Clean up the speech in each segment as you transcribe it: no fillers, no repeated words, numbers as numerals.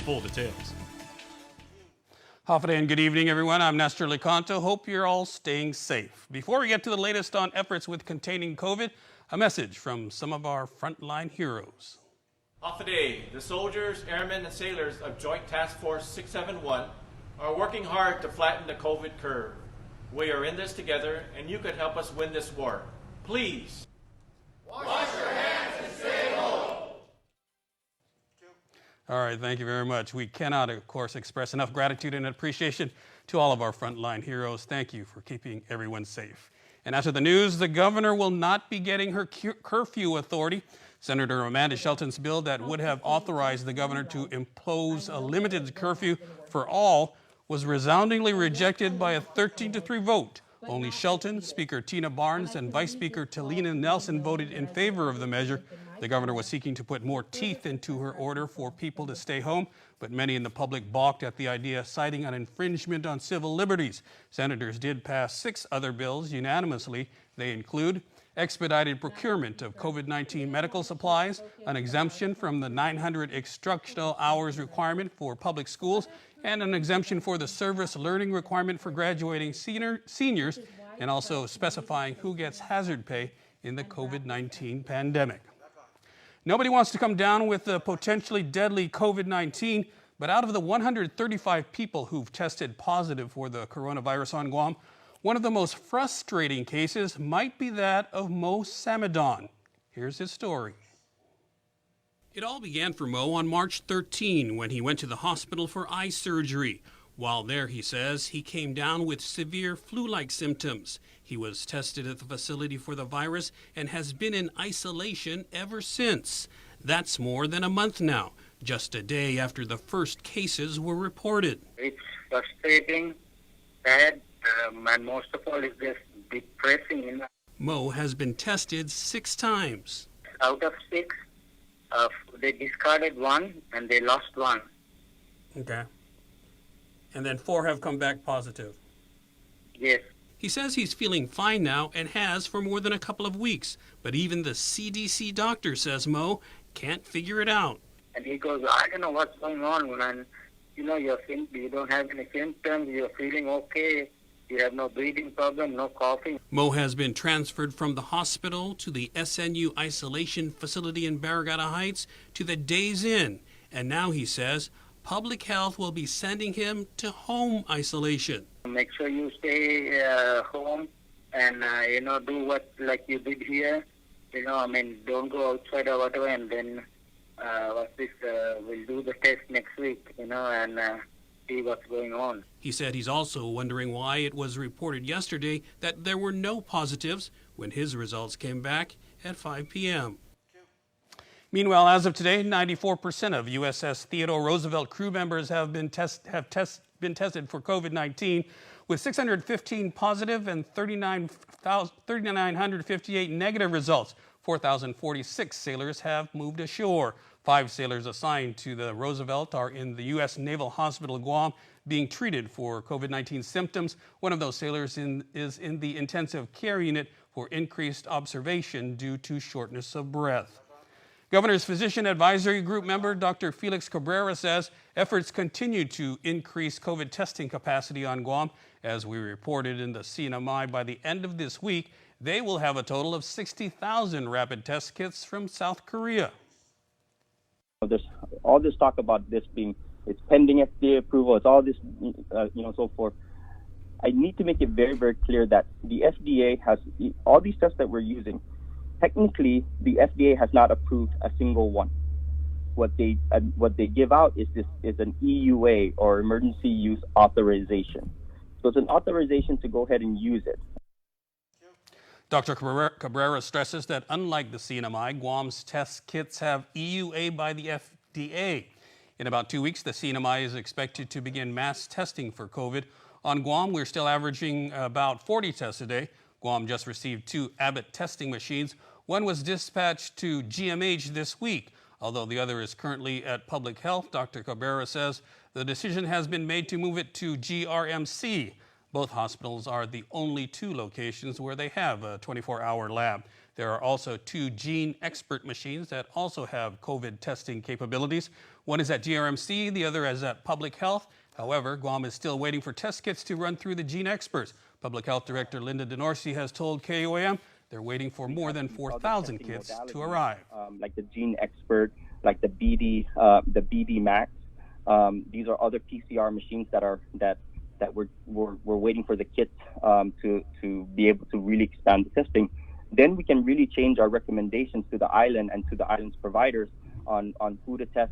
full details. Hafide and good evening, everyone. I'm Nestor Licanto. Hope you're all staying safe. Before we get to the latest on efforts with containing COVID, a message from some of our frontline heroes. Hafide, the soldiers, airmen, and sailors of Joint Task Force 671 are working hard to flatten the COVID curve. We are in this together, and you could help us win this war. Please. Wash your hands and stay home. All right, thank you very much. We cannot, of course, express enough gratitude and appreciation to all of our frontline heroes. Thank you for keeping everyone safe. And after the news, the governor will not be getting her curfew authority. Senator Amanda Shelton's bill that would have authorized the governor to impose a limited curfew for all was resoundingly rejected by a 13-3 vote. Only Shelton, Speaker Tina Barnes, and Vice Speaker Talina Nelson voted in favor of the measure. The governor was seeking to put more teeth into her order for people to stay home, but many in the public balked at the idea, citing an infringement on civil liberties. Senators did pass 6 other bills unanimously. They include expedited procurement of COVID-19 medical supplies, an exemption from the 900 instructional hours requirement for public schools, and an exemption for the service learning requirement for graduating seniors, and also specifying who gets hazard pay in the COVID-19 pandemic. Nobody wants to come down with the potentially deadly COVID-19, but out of the 135 people who've tested positive for the coronavirus on Guam, one of the most frustrating cases might be that of Mo Samadon. Here's his story. It all began for Mo on March 13 when he went to the hospital for eye surgery. While there, he says, he came down with severe flu-like symptoms. He was tested at the facility for the virus and has been in isolation ever since. That's more than a month now, just a day after the first cases were reported. It's frustrating, sad, and most of all, it's just depressing. Mo has been tested 6 times. Out of 6, they discarded 1 and they lost 1. Okay. And then 4 have come back positive. Yes. He says he's feeling fine now and has for more than a couple of weeks. But even the CDC doctor, says Mo, can't figure it out. And he goes, I don't know what's going on, man. You know, you don't have any symptoms, you're feeling okay, you have no breathing problem, no coughing. Mo has been transferred from the hospital to the SNU isolation facility in Barragata Heights to the Days Inn. And now, he says, public health will be sending him to home isolation. Make sure you stay home and, do what like you did here. Don't go outside or whatever, and then we'll do the test next week, and see what's going on. He said he's also wondering why it was reported yesterday that there were no positives when his results came back at 5 p.m. Meanwhile, as of today, 94% of USS Theodore Roosevelt crew members have been tested for COVID-19, with 615 positive and 3,958 negative results. 4,046 sailors have moved ashore. 5 sailors assigned to the Roosevelt are in the U.S. Naval Hospital, Guam, being treated for COVID-19 symptoms. One of those sailors is in the intensive care unit for increased observation due to shortness of breath. Governor's Physician Advisory Group member Dr. Felix Cabrera says efforts continue to increase COVID testing capacity on Guam. As we reported in the CNMI, by the end of this week, they will have a total of 60,000 rapid test kits from South Korea. There's all this talk about this being, it's pending FDA approval, it's all this, so forth. I need to make it very, very clear that the FDA has, all these tests that we're using, technically, the FDA has not approved a single one. What they give out is an EUA, or emergency use authorization. So it's an authorization to go ahead and use it. Dr. Cabrera stresses that unlike the CNMI, Guam's test kits have EUA by the FDA. In about 2 weeks, the CNMI is expected to begin mass testing for COVID. On Guam, we're still averaging about 40 tests a day. Guam just received 2 Abbott testing machines. One was dispatched to GMH this week. Although the other is currently at Public Health, Dr. Cabrera says the decision has been made to move it to GRMC. Both hospitals are the only 2 locations where they have a 24-hour lab. There are also 2 gene expert machines that also have COVID testing capabilities. One is at GRMC, the other is at Public Health. However, Guam is still waiting for test kits to run through the gene experts. Public Health Director Linda DeNorsi has told KUAM they're waiting for more than 4,000 kits to arrive. Like the gene expert, like the BD Max. These are other PCR machines that we're waiting for the kits to be able to really expand the testing. Then we can really change our recommendations to the island and to the island's providers on who to test.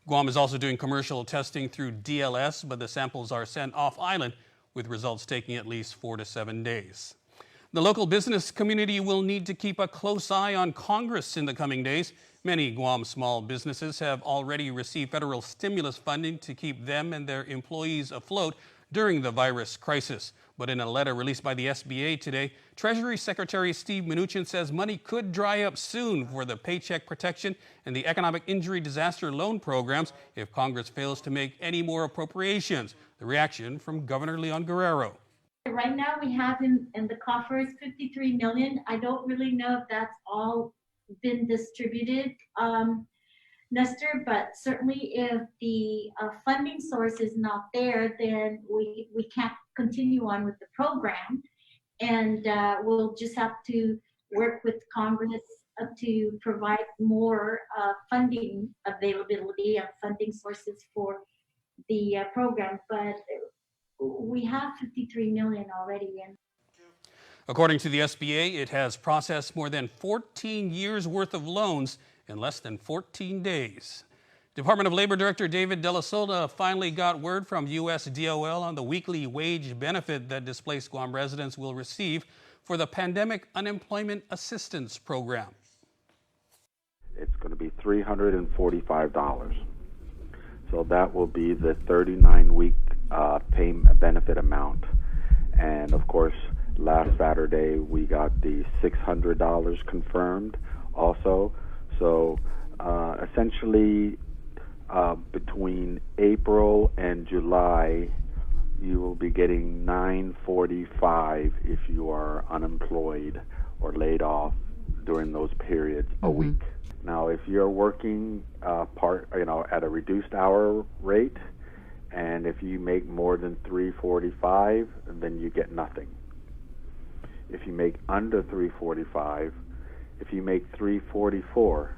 Guam is also doing commercial testing through DLS, but the samples are sent off island with results taking at least 4 to 7 days. The local business community will need to keep a close eye on Congress in the coming days. Many Guam small businesses have already received federal stimulus funding to keep them and their employees afloat during the virus crisis. But in a letter released by the SBA today, Treasury Secretary Steve Mnuchin says money could dry up soon for the Paycheck Protection and the Economic Injury Disaster Loan programs if Congress fails to make any more appropriations. The reaction from Governor Leon Guerrero. Right now we have in the coffers 53 million. I don't really know if that's all been distributed, Nestor, but certainly if the funding source is not there, then we can't continue on with the program. And we'll just have to work with Congress to provide more funding availability of funding sources for the program. But we have 53 million already in. According to the SBA, it has processed more than 14 years worth of loans in less than 14 days. Department of Labor Director David De La Sola finally got word from USDOL on the weekly wage benefit that displaced Guam residents will receive for the Pandemic Unemployment Assistance Program. It's going to be $345. So that will be the 39-week pay benefit amount. And of course, last Saturday we got the $600 confirmed also. So essentially between April and July, you will be getting $945 if you are unemployed or laid off during those periods a week. Now, if you're working at a reduced hour rate, and if you make more than $345, then you get nothing. If you make under $345, if you make $344,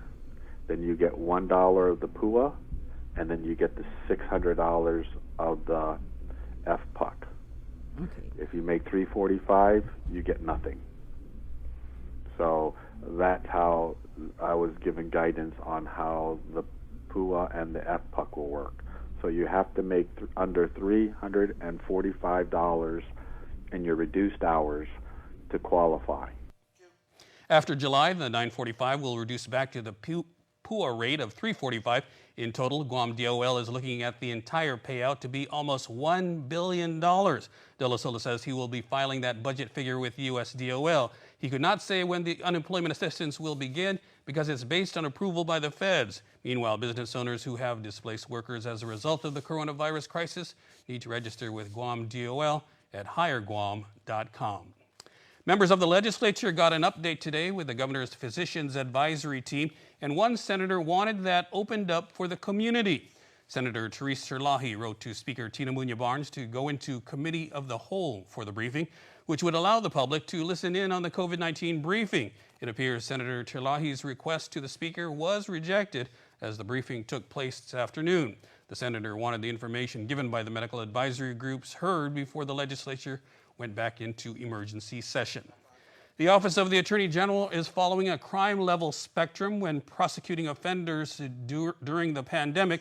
then you get $1 of the PUA, and then you get the $600 of the FPUC. Okay. If you make $345, you get nothing. So that's how I was given guidance on how the PUA and the FPUC will work. So you have to make under $345 in your reduced hours to qualify. After July, the $945 will reduce back to the PUA rate of $345. In total, Guam DOL is looking at the entire payout to be almost $1 billion. De La Sola says he will be filing that budget figure with USDOL. He could not say when the unemployment assistance will begin because it's based on approval by the feds. Meanwhile, business owners who have displaced workers as a result of the coronavirus crisis need to register with Guam DOL at hireguam.com. Members of the legislature got an update today with the governor's physicians advisory team, and one senator wanted that opened up for the community. Senator Therese Terlahi wrote to Speaker Tina Muñoz Barnes to go into committee of the whole for the briefing, which would allow the public to listen in on the COVID-19 briefing. It appears Senator Terlahi's request to the speaker was rejected as the briefing took place this afternoon. The senator wanted the information given by the medical advisory groups heard before the legislature went back into emergency session. The Office of the Attorney General is following a crime level spectrum when prosecuting offenders during the pandemic,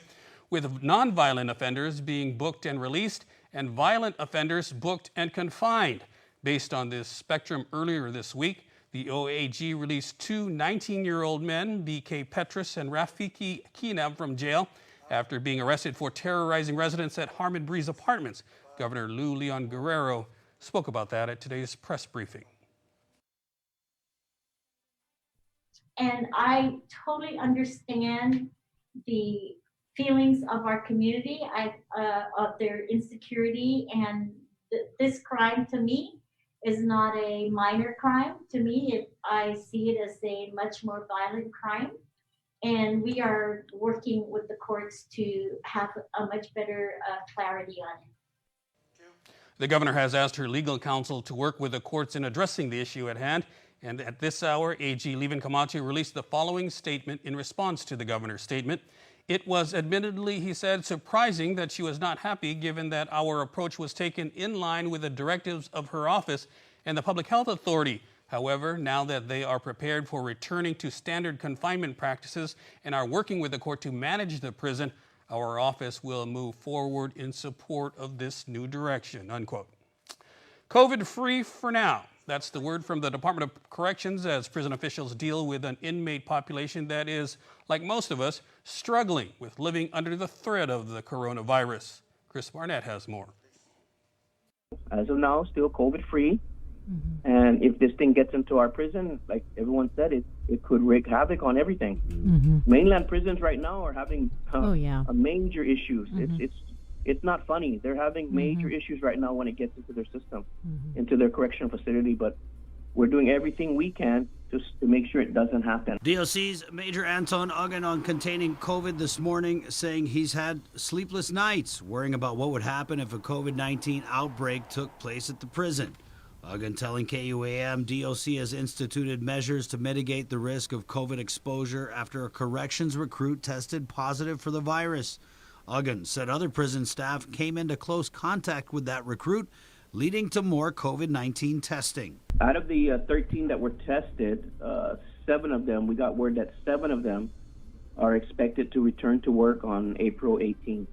with nonviolent offenders being booked and released and violent offenders booked and confined. Based on this spectrum, earlier this week, the OAG released 2 19-year-old men, B.K. Petrus and Rafiki Kinab, from jail after being arrested for terrorizing residents at Harmon Breeze Apartments. Governor Leon Guerrero spoke about that at today's press briefing. And I totally understand the feelings of our community, of their insecurity, and this crime to me is not a minor crime. To me, I see it as a much more violent crime. And we are working with the courts to have a much better clarity on it. The governor has asked her legal counsel to work with the courts in addressing the issue at hand. And at this hour, AG Levin Camacho released the following statement in response to the governor's statement. It was admittedly, he said, surprising that she was not happy given that our approach was taken in line with the directives of her office and the Public Health Authority. However, now that they are prepared for returning to standard confinement practices and are working with the court to manage the prison, our office will move forward in support of this new direction, unquote. COVID-free for now. That's the word from the Department of Corrections as prison officials deal with an inmate population that is, like most of us, struggling with living under the threat of the coronavirus. Chris Barnett has more. As of now, still COVID-free. And if this thing gets into our prison, like everyone said, it could wreak havoc on everything. Mainland prisons right now are having major issues. It's not funny. They're having major issues right now when it gets into their system, into their correctional facility. But we're doing everything we can to make sure it doesn't happen. DOC's Major Anton Uggan on containing COVID this morning, saying he's had sleepless nights, worrying about what would happen if a COVID-19 outbreak took place at the prison. Uggan telling KUAM DOC has instituted measures to mitigate the risk of COVID exposure after a corrections recruit tested positive for the virus. Uggan said other prison staff came into close contact with that recruit, leading to more COVID-19 testing. Out of the 13 that were tested, 7 of them, we got word that 7 of them are expected to return to work on April 18th.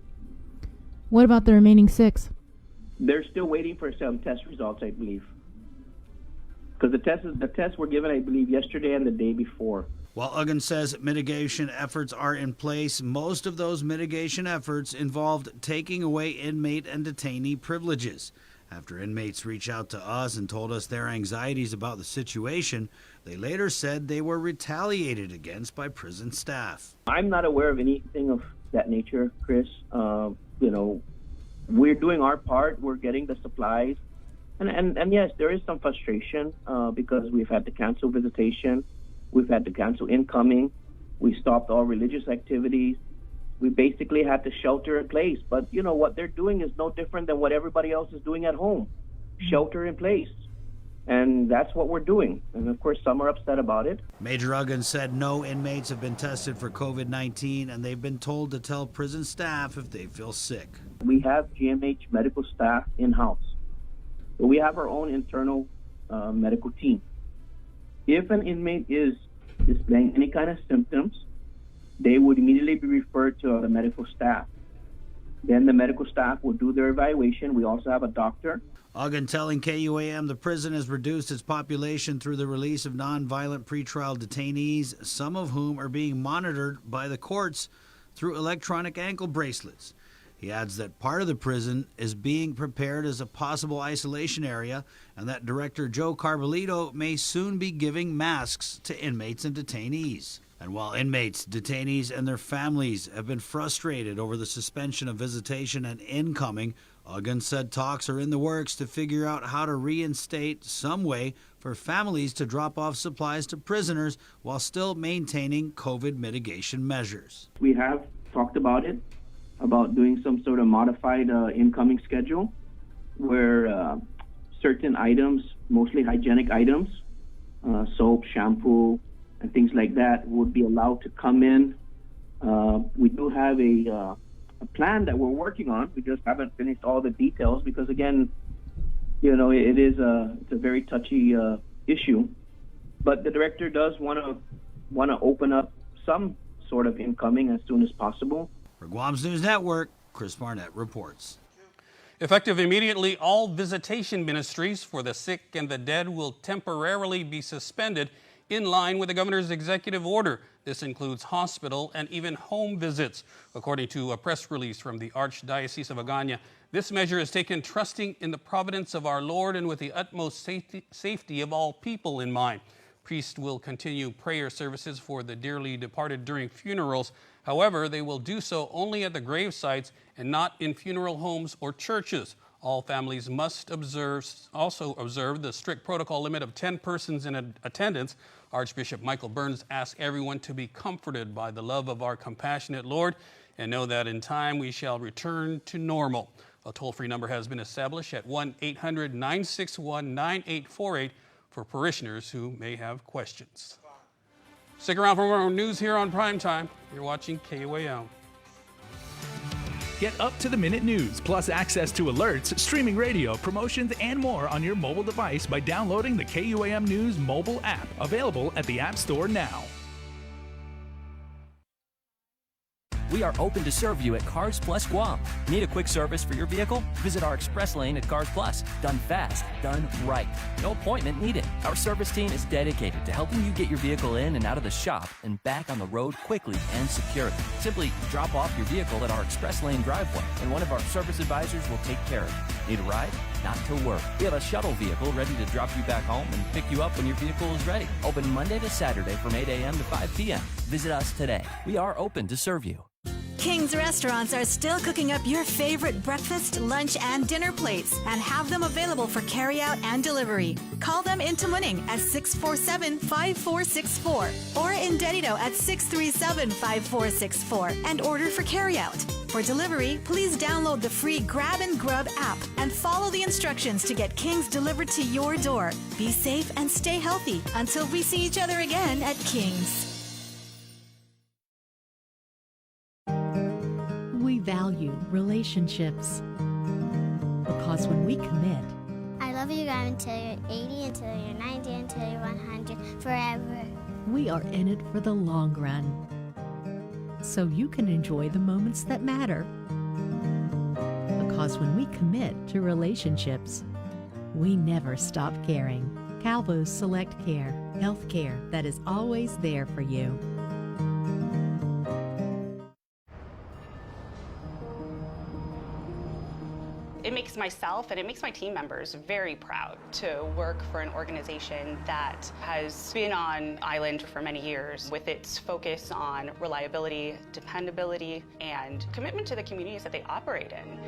What about the remaining 6? They're still waiting for some test results, I believe. Because the tests were given, I believe, yesterday and the day before. While Uggan says mitigation efforts are in place, most of those mitigation efforts involved taking away inmate and detainee privileges. After inmates reached out to us and told us their anxieties about the situation, they later said they were retaliated against by prison staff. I'm not aware of anything of that nature, Chris. We're doing our part. We're getting the supplies. And yes, there is some frustration because we've had to cancel visitation. We've had to cancel incoming. We stopped all religious activities. We basically had to shelter in place. But, what they're doing is no different than what everybody else is doing at home. Shelter in place. And that's what we're doing. And, of course, some are upset about it. Major Uggan said no inmates have been tested for COVID-19, and they've been told to tell prison staff if they feel sick. We have GMH medical staff in-house. So we have our own internal medical team. If an inmate is displaying any kind of symptoms, they would immediately be referred to the medical staff. Then the medical staff will do their evaluation. We also have a doctor. Uggan telling KUAM the prison has reduced its population through the release of nonviolent pretrial detainees, some of whom are being monitored by the courts through electronic ankle bracelets. He adds that part of the prison is being prepared as a possible isolation area and that Director Joe Carbolito may soon be giving masks to inmates and detainees. And while inmates, detainees, and their families have been frustrated over the suspension of visitation and incoming, Uggan said talks are in the works to figure out how to reinstate some way for families to drop off supplies to prisoners while still maintaining COVID mitigation measures. We have talked about it, about doing some sort of modified incoming schedule where certain items, mostly hygienic items, soap, shampoo, and things like that would be allowed to come in. We do have a plan that we're working on. We just haven't finished all the details because, again, it's a very touchy issue. But the director does want to open up some sort of incoming as soon as possible. For Guam's News Network, Chris Barnett reports. Effective immediately, all visitation ministries for the sick and the dead will temporarily be suspended in line with the governor's executive order. This includes hospital and even home visits. According to a press release from the Archdiocese of Agana, this measure is taken trusting in the providence of our Lord and with the utmost safety of all people in mind. Priests will continue prayer services for the dearly departed during funerals. However, they will do so only at the grave sites and not in funeral homes or churches. All families must also observe the strict protocol limit of 10 persons in attendance. Archbishop Michael Burns asks everyone to be comforted by the love of our compassionate Lord and know that in time we shall return to normal. A toll-free number has been established at 1-800-961-9848 for parishioners who may have questions. Stick around for more news here on Primetime. You're watching KUAM. Get up-to-the-minute news, plus access to alerts, streaming radio, promotions, and more on your mobile device by downloading the KUAM News mobile app, available at the App Store now. We are open to serve you at Cars Plus Guam. Need a quick service for your vehicle? Visit our express lane at Cars Plus. Done fast, done right. No appointment needed. Our service team is dedicated to helping you get your vehicle in and out of the shop and back on the road quickly and securely. Simply drop off your vehicle at our express lane driveway, and one of our service advisors will take care of it. Need a ride? Not to worry. We have a shuttle vehicle ready to drop you back home and pick you up when your vehicle is ready. Open Monday to Saturday from 8 a.m. to 5 p.m. Visit us today. We are open to serve you. King's Restaurants are still cooking up your favorite breakfast, lunch, and dinner plates and have them available for carryout and delivery. Call them in Tamuning at 647-5464 or in Dedito at 637-5464 and order for carryout. For delivery, please download the free Grab and Grub app and follow the instructions to get King's delivered to your door. Be safe and stay healthy until we see each other again at King's. We value relationships because when we commit, I love you guys until you're 80, until you're 90, until you're 100, forever. We are in it for the long run, so you can enjoy the moments that matter. Because when we commit to relationships, we never stop caring. Calvo's Select Care, health care that is always there for you. It makes myself and it makes my team members very proud to work for an organization that has been on island for many years with its focus on reliability, dependability, and commitment to the communities that they operate in.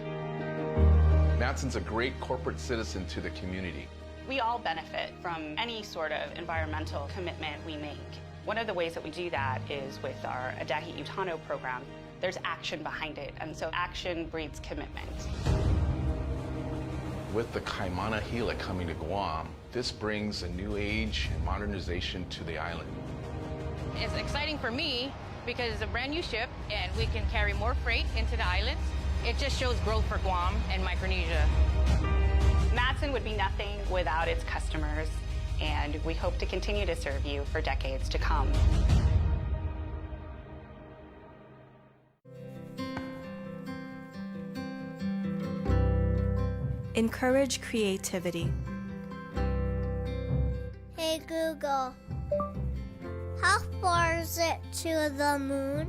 Matson's a great corporate citizen to the community. We all benefit from any sort of environmental commitment we make. One of the ways that we do that is with our Adahi Utano program. There's action behind it, and so action breeds commitment. With the Kaimana Hila coming to Guam, this brings a new age and modernization to the island. It's exciting for me because it's a brand new ship and we can carry more freight into the islands. It just shows growth for Guam and Micronesia. Matson would be nothing without its customers, and we hope to continue to serve you for decades to come. Encourage creativity. Hey Google, how far is it to the moon?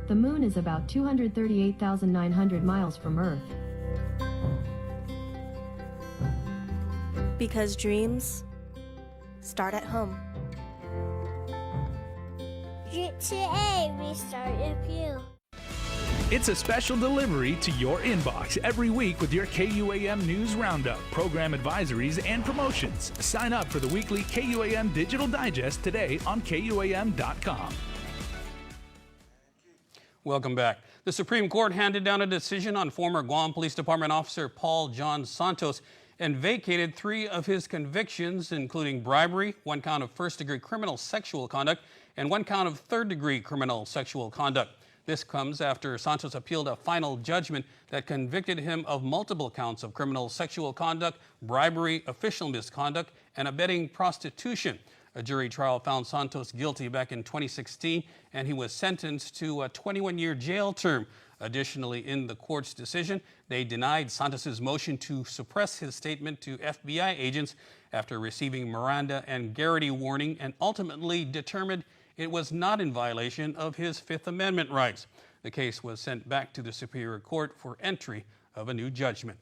The moon is about 238,900 miles from Earth. Because dreams start at home. Today we start with you. It's a special delivery to your inbox every week with your KUAM News Roundup, program advisories, and promotions. Sign up for the weekly KUAM Digital Digest today on KUAM.com. Welcome back. The Supreme Court handed down a decision on former Guam Police Department officer Paul John Santos and vacated 3 of his convictions, including bribery, 1 count of first-degree criminal sexual conduct, and 1 count of third-degree criminal sexual conduct. This comes after Santos appealed a final judgment that convicted him of multiple counts of criminal sexual conduct, bribery, official misconduct, and abetting prostitution. A jury trial found Santos guilty back in 2016, and he was sentenced to a 21-year jail term. Additionally, in the court's decision, they denied Santos's motion to suppress his statement to FBI agents after receiving Miranda and Garrity warning, and ultimately determined it was not in violation of his Fifth Amendment rights. The case was sent back to the Superior Court for entry of a new judgment.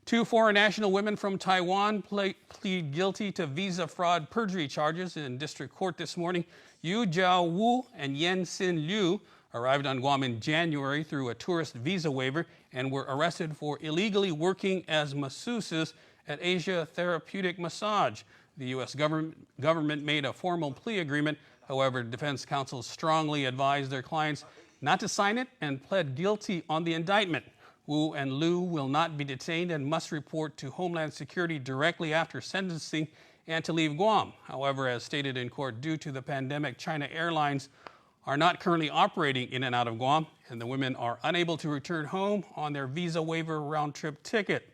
2 foreign national women from Taiwan plead guilty to visa fraud perjury charges in district court this morning. Yu Jiao Wu and Yen Sin Liu arrived on Guam in January through a tourist visa waiver and were arrested for illegally working as masseuses at Asia Therapeutic Massage. The U.S. government made a formal plea agreement. However, defense counsel strongly advised their clients not to sign it and pled guilty on the indictment. Wu and Liu will not be detained and must report to Homeland Security directly after sentencing and to leave Guam. However, as stated in court, due to the pandemic, China Airlines are not currently operating in and out of Guam, and the women are unable to return home on their visa waiver round-trip ticket.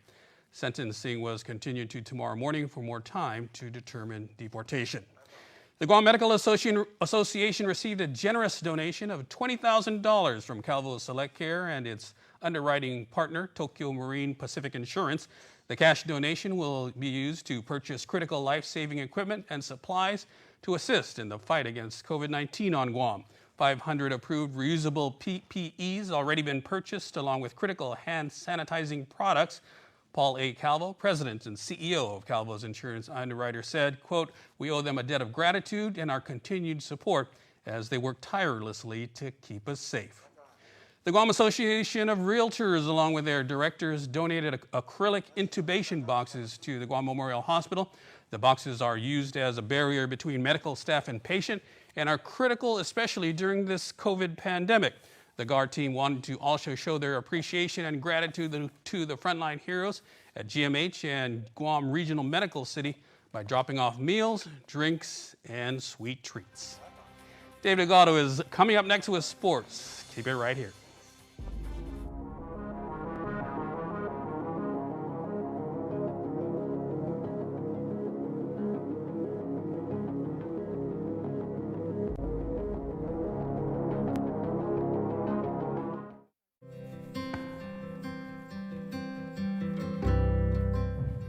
Sentencing was continued to tomorrow morning for more time to determine deportation. The Guam Medical Association received a generous donation of $20,000 from Calvo Select Care and its underwriting partner, Tokyo Marine Pacific Insurance. The cash donation will be used to purchase critical life-saving equipment and supplies to assist in the fight against COVID-19 on Guam. 500 approved reusable PPEs already been purchased, along with critical hand sanitizing products. Paul A. Calvo, president and CEO of Calvo's Insurance Underwriter, said, quote, "We owe them a debt of gratitude and our continued support as they work tirelessly to keep us safe." The Guam Association of Realtors, along with their directors, donated acrylic intubation boxes to the Guam Memorial Hospital. The boxes are used as a barrier between medical staff and patient and are critical, especially during this COVID pandemic. The GAR team wanted to also show their appreciation and gratitude to the frontline heroes at GMH and Guam Regional Medical City by dropping off meals, drinks, and sweet treats. David Gatto is coming up next with sports. Keep it right here.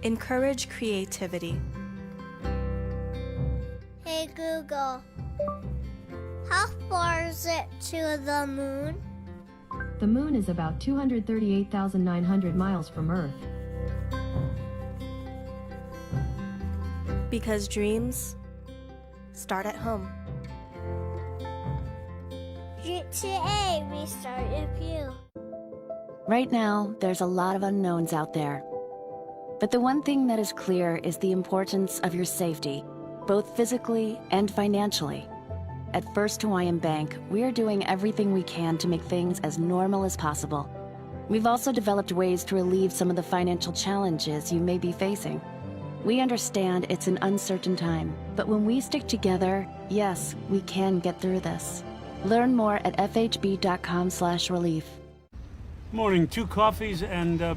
Encourage creativity. Hey Google, how far is it to the moon? The moon is about 238,900 miles from Earth. Because dreams start at home. GTA, we start with you. Right now, there's a lot of unknowns out there. But the one thing that is clear is the importance of your safety, both physically and financially. At First Hawaiian Bank, we are doing everything we can to make things as normal as possible. We've also developed ways to relieve some of the financial challenges you may be facing. We understand it's an uncertain time, but when we stick together, yes, we can get through this. Learn more at fhb.com/relief. Morning, 2 coffees and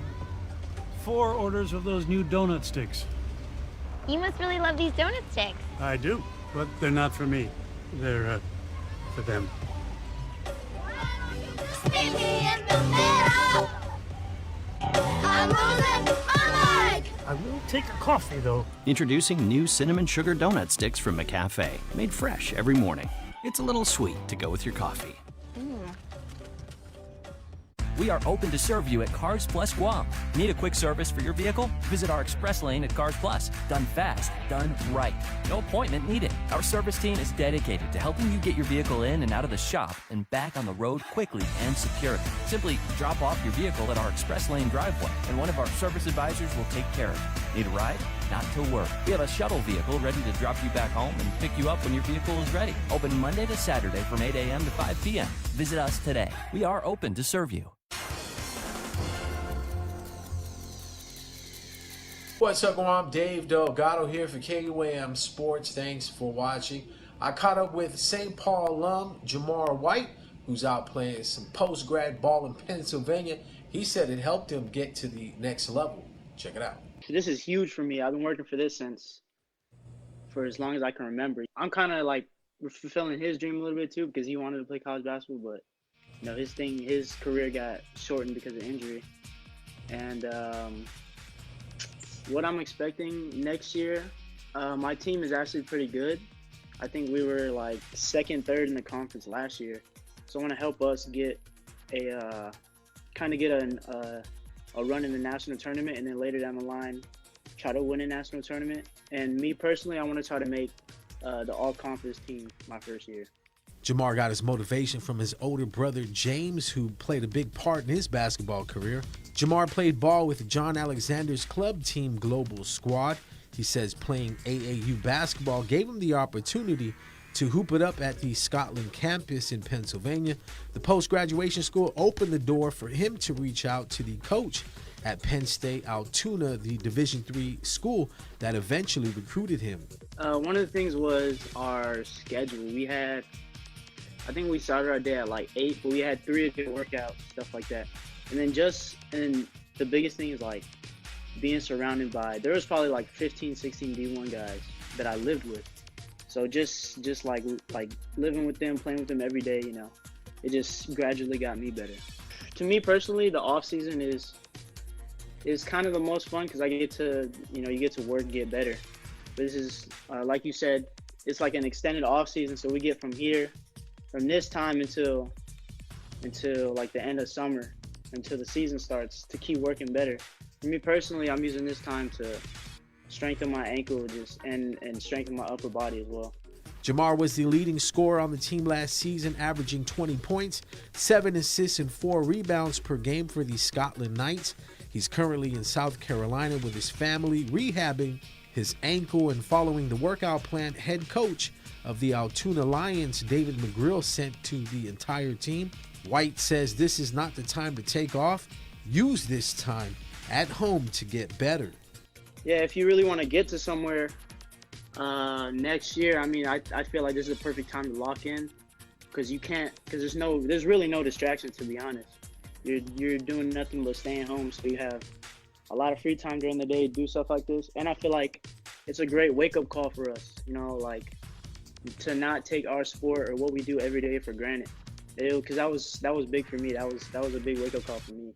4 orders of those new donut sticks. You must really love these donut sticks. I do, but they're not for me. They're for them. Meet me in the middle. I'm losing my mind. I will take a coffee, though. Introducing new cinnamon sugar donut sticks from McCafe, made fresh every morning. It's a little sweet to go with your coffee. We are open to serve you at Cars Plus Guam. Need a quick service for your vehicle? Visit our express lane at Cars Plus. Done fast, done right. No appointment needed. Our service team is dedicated to helping you get your vehicle in and out of the shop and back on the road quickly and securely. Simply drop off your vehicle at our express lane driveway, and one of our service advisors will take care of it. Need a ride? Not to worry. We have a shuttle vehicle ready to drop you back home and pick you up when your vehicle is ready. Open Monday to Saturday from 8 a.m. to 5 p.m. Visit us today. We are open to serve you. What's up, Guam? Dave Delgado here for KUAM Sports. Thanks for watching. I caught up with St. Paul alum Jamar White, who's out playing some post-grad ball in Pennsylvania. He said it helped him get to the next level. Check it out. This is huge for me. I've been working for this for as long as I can remember. I'm kind of like fulfilling his dream a little bit too, because he wanted to play college basketball, but his career got shortened because of injury. And what I'm expecting next year, my team is actually pretty good. I think we were like second, third in the conference last year. So I want to help us get a run in the national tournament, and then later down the line, try to win a national tournament. And me personally, I want to try to make the all-conference team my first year. Jamar got his motivation from his older brother, James, who played a big part in his basketball career. Jamar played ball with John Alexander's club team Global Squad. He says playing AAU basketball gave him the opportunity to hoop it up at the Scotland campus in Pennsylvania. The post-graduation school opened the door for him to reach out to the coach at Penn State Altoona, the Division III school that eventually recruited him. One of the things was our schedule. I think we started our day at like 8, but we had 3-a-day workouts, stuff like that. And then the biggest thing is like being surrounded by, there was probably like 15, 16 D1 guys that I lived with. So just like living with them, playing with them every day, you know, it just gradually got me better. To me personally, the off season is kind of the most fun because I get to, you get to work and get better. But this is, like you said, it's like an extended off season. So we get from this time until like the end of summer, until the season starts, to keep working better. For me personally, I'm using this time to strengthen my ankle and strengthen my upper body as well. Jamar was the leading scorer on the team last season, averaging 20 points, 7 assists, and 4 rebounds per game for the Scotland Knights. He's currently in South Carolina with his family, rehabbing his ankle and following the workout plan head coach of the Altoona Lions, David McGrill, sent to the entire team. White says this is not the time to take off. Use this time at home to get better. Yeah, if you really want to get to somewhere next year, I mean, I feel like this is the perfect time to lock in because there's really no distraction, to be honest. You're doing nothing but staying home, so you have a lot of free time during the day to do stuff like this. And I feel like it's a great wake-up call for us, like to not take our sport or what we do every day for granted. Because that was big for me. That was a big wake-up call for me.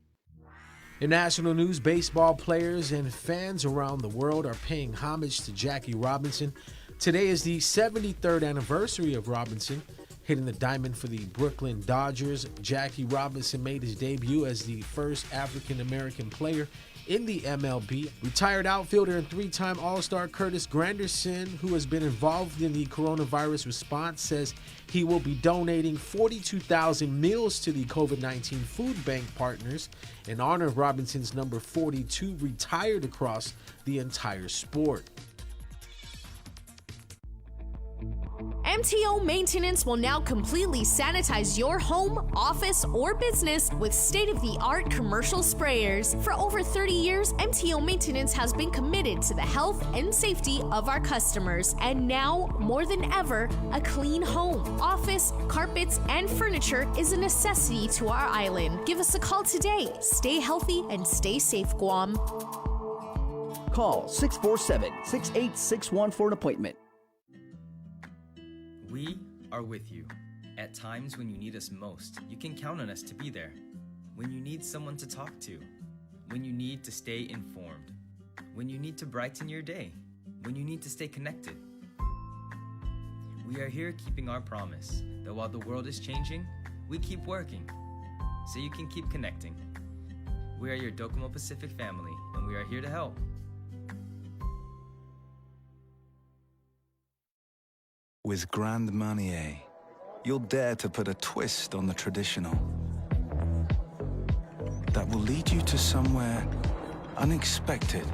In national news, baseball players and fans around the world are paying homage to Jackie Robinson. Today is the 73rd anniversary of Robinson. Hitting the diamond for the Brooklyn Dodgers, Jackie Robinson made his debut as the first African-American player in the MLB. Retired outfielder and 3-time All-Star Curtis Granderson, who has been involved in the coronavirus response, says he will be donating 42,000 meals to the COVID-19 food bank partners in honor of Robinson's number 42 retired across the entire sport. MTO Maintenance will now completely sanitize your home, office, or business with state-of-the-art commercial sprayers. For over 30 years, MTO Maintenance has been committed to the health and safety of our customers. And now, more than ever, a clean home, office, carpets, and furniture is a necessity to our island. Give us a call today. Stay healthy and stay safe, Guam. Call 647-6861 for an appointment. We are with you. At times when you need us most, you can count on us to be there. When you need someone to talk to. When you need to stay informed. When you need to brighten your day. When you need to stay connected. We are here keeping our promise that while the world is changing, we keep working so you can keep connecting. We are your Docomo Pacific family, and we are here to help. With Grand Marnier, you'll dare to put a twist on the traditional. That will lead you to somewhere unexpected.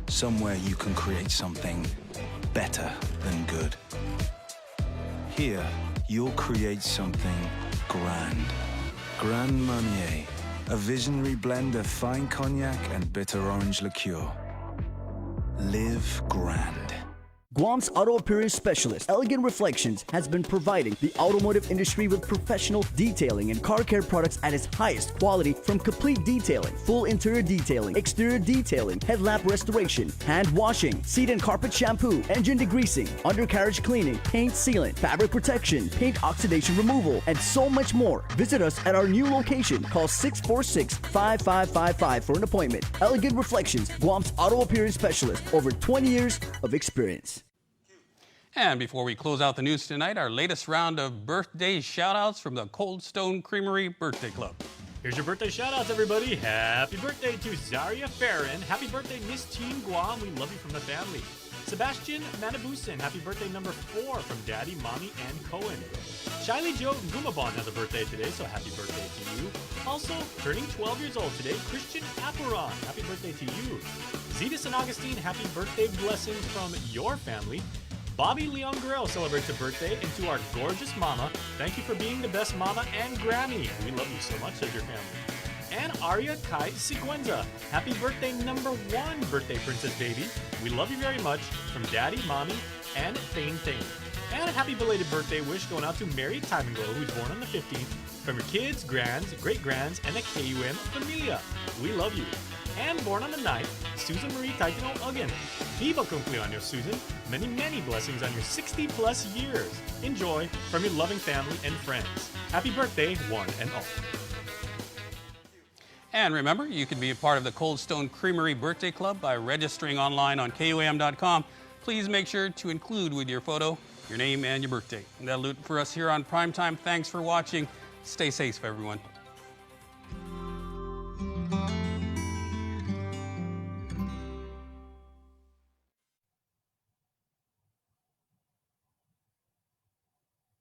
Somewhere you can create something better than good. Here, you'll create something grand. Grand Marnier, a visionary blend of fine cognac and bitter orange liqueur. Live grand. Guam's auto appearance specialist, Elegant Reflections, has been providing the automotive industry with professional detailing and car care products at its highest quality, from complete detailing, full interior detailing, exterior detailing, headlamp restoration, hand washing, seat and carpet shampoo, engine degreasing, undercarriage cleaning, paint sealant, fabric protection, paint oxidation removal, and so much more. Visit us at our new location. Call 646-5555 for an appointment. Elegant Reflections, Guam's auto appearance specialist, over 20 years of experience. And before we close out the news tonight, our latest round of birthday shout-outs from the Cold Stone Creamery Birthday Club. Here's your birthday shout-outs, everybody. Happy birthday to Zaria Farron. Happy birthday, Miss Team Guam. We love you from the family. Sebastian Manabusin, happy birthday number 4 from Daddy, Mommy, and Cohen. Shiley Joe Gumabon has a birthday today, so happy birthday to you. Also, turning 12 years old today, Christian Apuron, happy birthday to you. Zeta San Augustine, happy birthday blessings from your family. Bobby Leon Guerrero celebrates a birthday, and to our gorgeous mama, thank you for being the best mama and Grammy. We love you so much, says your family. And Aria Kai Sequenza, happy birthday number 1, birthday princess baby. We love you very much from Daddy, Mommy, and Thane Thane. And a happy belated birthday wish going out to Mary Timenglow, who's born on the 15th, from your kids, grands, great-grands, and the KUM familia. We love you. And born on the 9th, Susan Marie Taitino again. Viva cumpleaños, Susan. Many, many blessings on your 60-plus years. Enjoy from your loving family and friends. Happy birthday, one and all. And remember, you can be a part of the Cold Stone Creamery Birthday Club by registering online on KUAM.com. Please make sure to include with your photo your name and your birthday. And that'll do it for us here on Primetime. Thanks for watching. Stay safe, everyone.